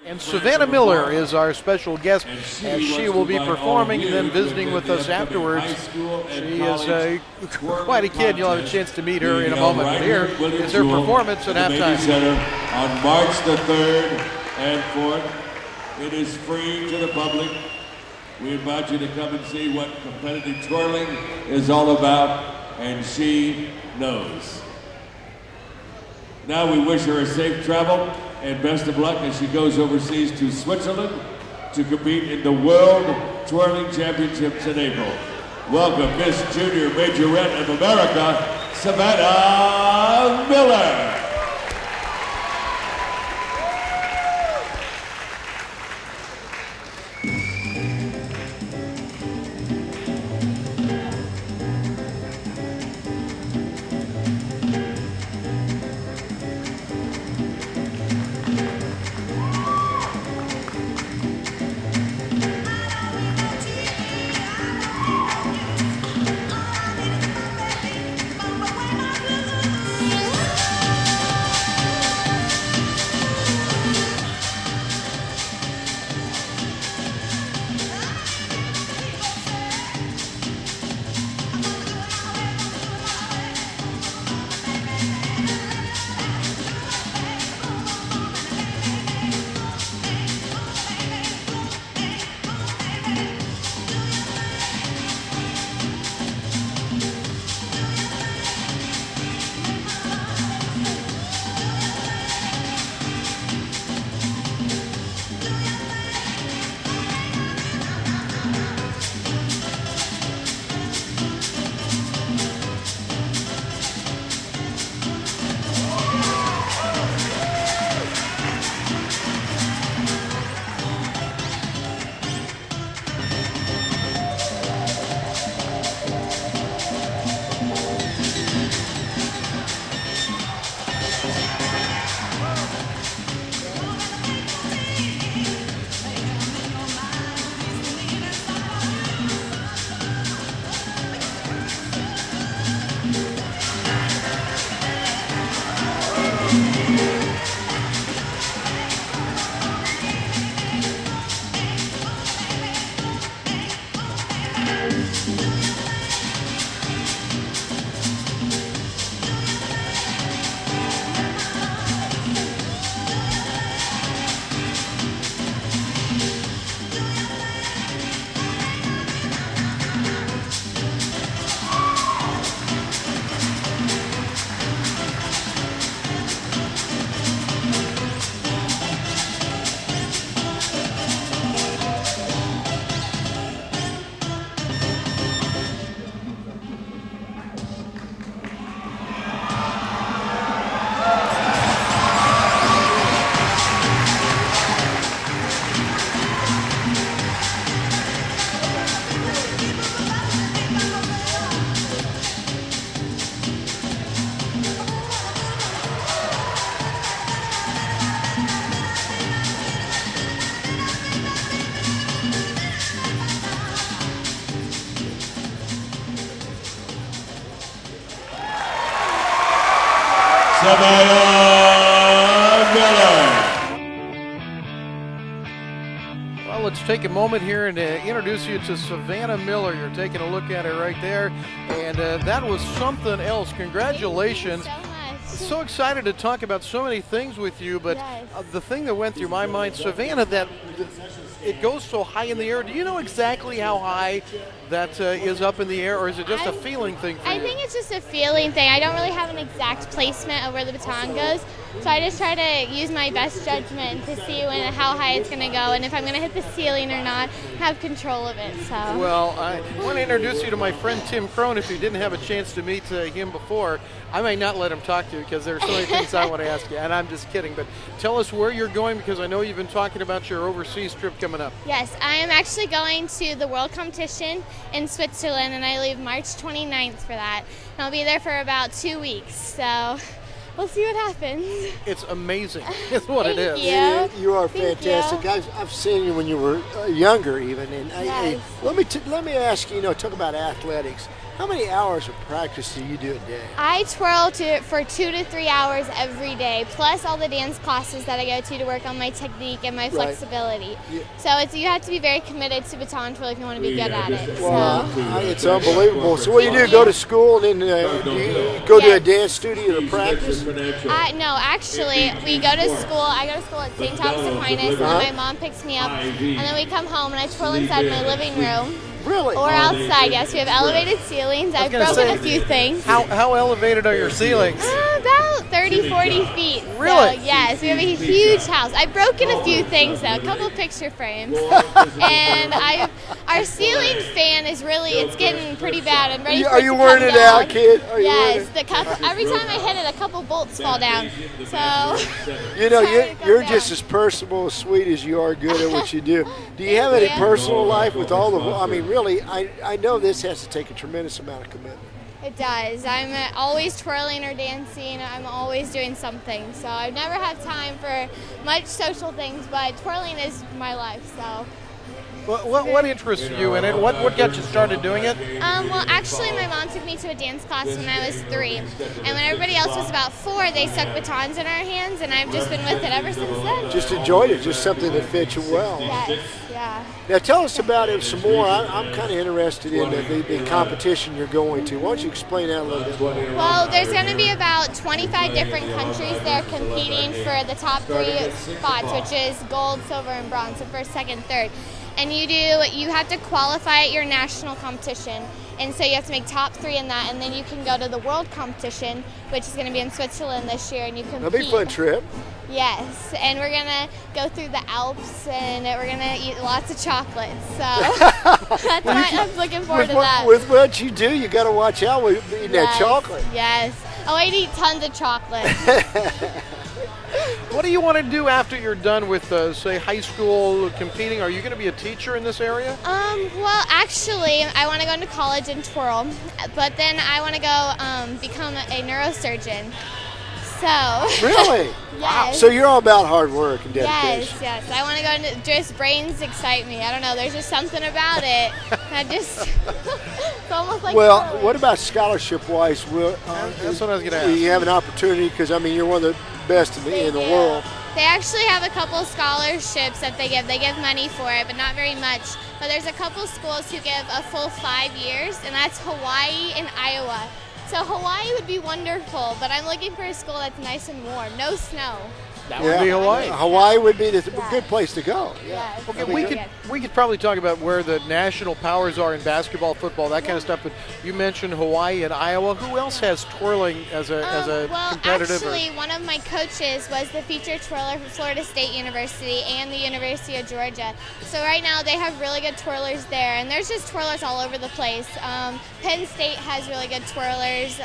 And Savanah Miller is our special guest as she will be performing and then visiting with us afterwards. She is quite a kid. You'll have a chance to meet her in a moment. But here is her performance at halftime. On March the 3rd and 4th. It is free to the public. We invite you to come and see what competitive twirling is all about, and she knows. Now we wish her a safe travel and best of luck as she goes overseas to Switzerland to compete in the World Twirling Championships in April. Welcome Miss Junior Majorette of America, Savanah Miller. Savanah Miller. Well, let's take a moment here and introduce you to Savanah Miller. You're taking a look at her right there, and that was something else. Congratulations. Thank you so much. So excited to talk about so many things with you, but Yes. the thing that went through my mind, Savanah, that it goes so high in the air. Do you know exactly how high that is up in the air, or is it just a feeling thing for you? I think it's just a feeling thing. I don't really have an exact placement of where the baton goes, so I just try to use my best judgment to see how high it's going to go, and if I'm going to hit the ceiling or not, have control of it. So. Well, I want to introduce you to my friend Tim Crone. If you didn't have a chance to meet him before, I may not let him talk to you because there are so many things I want to ask you, and I'm just kidding. But tell us where you're going, because I know you've been talking about your overseas trip coming up. Yes, I am actually going to the World Competition in Switzerland, and I leave March 29th for that. And I'll be there for about 2 weeks, so we'll see what happens. It's amazing. It's what it is. Thank you. You are Thank fantastic. you. I've seen you when you were younger, even. And Yes. let me ask you. Talk about athletics. How many hours of practice do you do a day? I twirl for 2 to 3 hours every day, plus all the dance classes that I go to work on my technique and my flexibility. Yeah. So you have to be very committed to baton twirl if you want to be good at it. Well, it's unbelievable. So what do you do? Go to school and then do you go to a dance studio to practice? No, actually, we go to school. I go to school at St. Thomas Aquinas, and my mom picks me up, and then we come home and I twirl inside my living room. Really? Or outside, yes. We have elevated ceilings. I've broken a few things. How elevated are your ceilings? About 30, 40 feet. Really? So, yes, we have a huge house. I've broken a few things, though, a couple picture frames. And our ceiling fan is it's getting pretty bad. I'm ready for it to Are you come wearing it down. out, kid? Yes, every time I hit it, a couple bolts fall down. So, You know, Sorry to you're come just down. as personable, as sweet as you are good at what you do. Do you have any personal life with all the? I mean, really, I know this has to take a tremendous amount of commitment. It does. I'm always twirling or dancing. I'm always doing something. So I never have time for much social things, but twirling is my life. So. What interests you in it? What got you started doing it? Well, actually, my mom took me to a dance class when I was 3. And when everybody else was about 4, they stuck batons in our hands, and I've just been with it ever since then. Just enjoyed it, just something that fits you well. Yes, yeah. Now tell us about it some more. I'm kind of interested in the competition you're going to. Why don't you explain that a little bit? Well, there's going to be about 25 different countries there competing for the top 3 spots, which is gold, silver, and bronze, so first, second, third. And you have to qualify at your national competition. And so you have to make top 3 in that, and then you can go to the world competition, which is going to be in Switzerland this year, and you compete. That'll be a fun trip. Yes, and we're going to go through the Alps, and we're going to eat lots of chocolates. So I'm looking forward to that. With what you do, you got to watch out with eating that chocolate. Yes. Oh, I'd eat tons of chocolate. What do you want to do after you're done with, say, high school competing? Are you going to be a teacher in this area? Well, actually, I want to go into college and twirl, but then I want to go become a neurosurgeon. So. Really? Yes. So you're all about hard work and dedication. Yes. I want to go into, just brains excite me. I don't know. There's just something about it. It's almost like. Well, twirling. what about scholarship-wise? That's what I was going to ask. You have an opportunity because I mean you're one of the best in the do. world. They actually have a couple scholarships that they give. They give money for it, but not very much. But there's a couple schools who give a full 5 years, and that's Hawaii and Iowa. So Hawaii would be wonderful, but I'm looking for a school that's nice and warm, no snow. That would be Hawaii. Hawaii would be the good place to go. Yeah. Okay, we could probably talk about where the national powers are in basketball, football, that kind of stuff. But you mentioned Hawaii and Iowa. Who else has twirling as a competitive? Well, actually, one of my coaches was the featured twirler for Florida State University and the University of Georgia. So right now they have really good twirlers there, and there's just twirlers all over the place. Penn State has really good twirlers.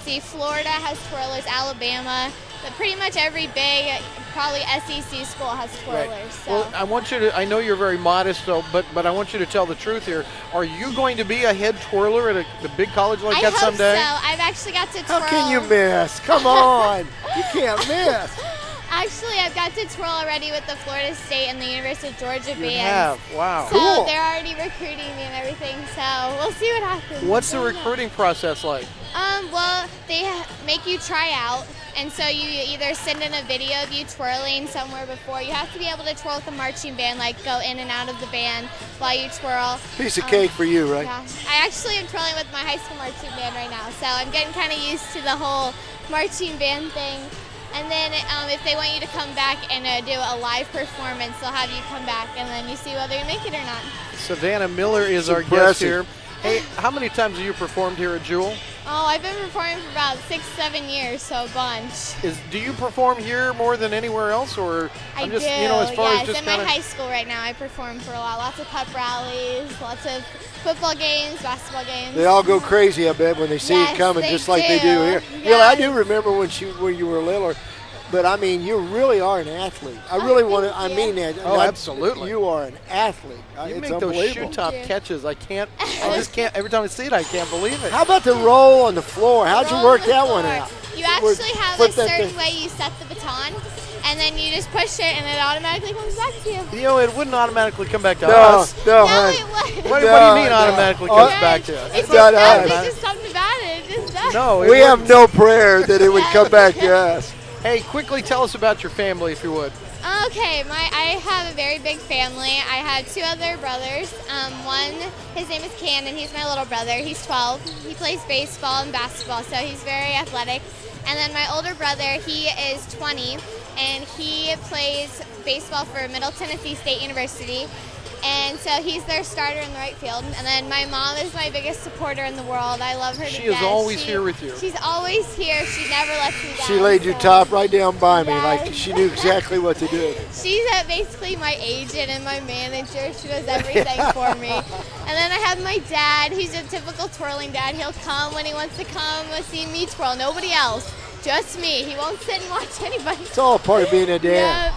See, Florida has twirlers, Alabama. But pretty much every big, probably SEC school has twirlers. Right. So. Well, I want you to. I know you're very modest, though, but I want you to tell the truth here. Are you going to be a head twirler at a big college like that someday? I hope so. I've actually got to twirl. How can you miss? Come on, you can't miss. Actually, I've got to twirl already with the Florida State and the University of Georgia You bands. have. Wow. So Cool. they're already recruiting me and everything. So we'll see what happens. What's the recruiting process like? Well, they make you try out, and so you either send in a video of you twirling somewhere before. You have to be able to twirl with the marching band, like go in and out of the band while you twirl. Piece of cake for you, right? Yeah, I actually am twirling with my high school marching band right now, so I'm getting kind of used to the whole marching band thing. And then if they want you to come back and do a live performance, they'll have you come back, and then you see whether you make it or not. Savanah Miller is our guest Impressive. here. Hey, how many times have you performed here at Jewell? Oh, I've been performing for about 6-7 years, so a bunch. Do you perform here more than anywhere else, or I I'm just do, as far yes. as just In my kind of high school right now, I perform for a lot. Lots of pep rallies, lots of football games, basketball games. They all go crazy, I bet, when they see Yes, you coming, they just like they do do. here. Yes. Really, I do remember when you were littler. But I mean, you really are an athlete. I really want to. I thank mean you. that. Oh, absolutely. You are an athlete. you It's make those unbelievable. shoe top Thank you. catches. I just can't. Every time I see it, I can't believe it. How about the roll on the floor? How'd you Roll work on the that one floor. out? You actually have Flip a that certain thing. way you set the baton, and then you just push it, and it automatically comes back to you. You know, it wouldn't automatically come back to No, us. no, No, honey. it would. What do No, you mean no. automatically Oh, comes back to us? It's Not just, us. there's just something about it. It just does. No, We have no prayer that it would come back to us. Hey, quickly tell us about your family, if you would. Okay, I have a very big family. I have 2 other brothers. One, his name is Cannon. He's my little brother. He's 12. He plays baseball and basketball, so he's very athletic. And then my older brother, he is 20, and he plays baseball for Middle Tennessee State University. And so he's their starter in the right field. And then my mom is my biggest supporter in the world. I love her to She is death. always here with you. She's always here. She never lets me down. She laid your so- top right down by me, like Yes. she knew exactly what to do. She's basically my agent and my manager. She does everything for me. And then I have my dad. He's a typical twirling dad. He'll come when he wants to come see me twirl. Nobody else. Just me. He won't sit and watch anybody. It's all part of being a dad.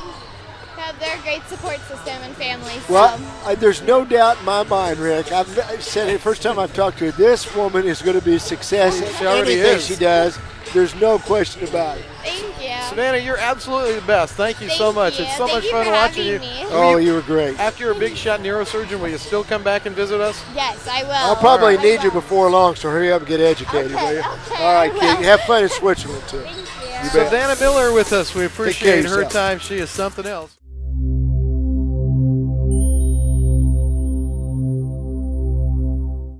Yep, they're a great support system and family. So. Well, there's no doubt in my mind, Rick. I've said it first time I've talked to her. This woman is going to be a success in She already anything is. she does. There's no question about it. Thank you. Savannah, you're absolutely the best. Thank you so Thank much. you. It's so Thank much you fun for watching having you. me. Oh, you were great. After you're a big shot neurosurgeon, will you still come back and visit us? Yes, I will. I'll probably I need you will. before long, so hurry up and get educated, Okay, will you? okay, All right, I kid. will. Have fun in Switzerland, too. Thank you. You bet. Savannah Miller with us. We care appreciate of her yourself. time. She is something else.